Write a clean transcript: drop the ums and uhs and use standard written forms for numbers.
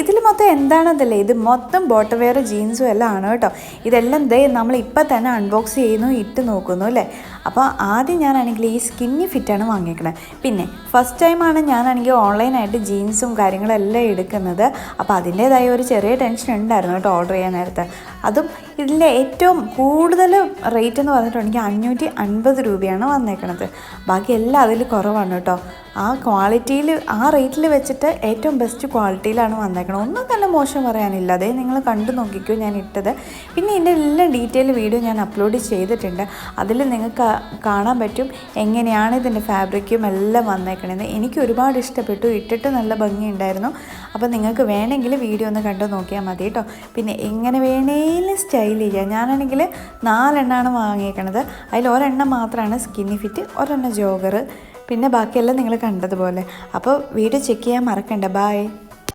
ഇതിൽ മൊത്തം എന്താണെന്നല്ലേ, ഇത് മൊത്തം ബോട്ടം വെയർ ജീൻസും എല്ലാം ആണ് കേട്ടോ. ഇതെല്ലാം നമ്മളിപ്പോൾ തന്നെ അൺബോക്സ് ചെയ്യുന്നു, ഇട്ട് നോക്കുന്നു അല്ലേ. അപ്പോൾ ആദ്യം ഞാനാണെങ്കിൽ ഈ സ്കിന്നി ഫിറ്റാണ് വാങ്ങിയേക്കണത്. പിന്നെ ഫസ്റ്റ് ടൈമാണ് ഞാനാണെങ്കിൽ ഓൺലൈനായിട്ട് ജീൻസും കാര്യങ്ങളെല്ലാം എടുക്കുന്നത്. അപ്പോൾ അതിൻ്റേതായ ഒരു ചെറിയ ടെൻഷൻ ഉണ്ടായിരുന്നു കേട്ടോ ഓർഡർ ചെയ്യാൻ നേരത്തെ. അതും ഇതിൻ്റെ ഏറ്റവും കൂടുതൽ റേറ്റ് എന്ന് പറഞ്ഞിട്ടുണ്ടെങ്കിൽ 550 രൂപയാണ് വന്നേക്കണത്. ബാക്കി എല്ലാം അതിൽ കുറവാണ് കേട്ടോ. ആ ക്വാളിറ്റിയിൽ, ആ റേറ്റിൽ വെച്ചിട്ട് ഏറ്റവും ബെസ്റ്റ് ക്വാളിറ്റിയിലാണ് വന്നേക്കണം. ഒന്നും തന്നെ മോശം പറയാനില്ല. അതേ നിങ്ങൾ കണ്ടു നോക്കിക്കോ ഞാൻ ഇട്ടത്. പിന്നെ ഇതിൻ്റെ എല്ലാം ഡീറ്റെയിൽ വീഡിയോ ഞാൻ അപ്ലോഡ് ചെയ്തിട്ടുണ്ട്. അതിൽ നിങ്ങൾക്ക് കാണാൻ പറ്റും എങ്ങനെയാണ് ഇതിൻ്റെ ഫാബ്രിക്കും എല്ലാം വന്നേക്കണത്. എനിക്ക് ഒരുപാട് ഇഷ്ടപ്പെട്ടു, ഇട്ടിട്ട് നല്ല ഭംഗിയുണ്ടായിരുന്നു. അപ്പോൾ നിങ്ങൾക്ക് വേണമെങ്കിൽ വീഡിയോ ഒന്ന് കണ്ടു നോക്കിയാൽ മതി കേട്ടോ. പിന്നെ എങ്ങനെ വേണേലും സ്റ്റൈൽ ചെയ്യാം. ഞാനാണെങ്കിൽ 4 എണ്ണമാണ് വാങ്ങിയേക്കണത്. അതിൽ ഒരെണ്ണം മാത്രമാണ് സ്കിന്നി ഫിറ്റ്, ഒരെണ്ണം ജോഗർ, പിന്നെ ബാക്കിയെല്ലാം നിങ്ങൾ കണ്ടതുപോലെ. അപ്പോൾ വീഡിയോ ചെക്ക് ചെയ്യാൻ മറക്കണ്ട. ബൈ.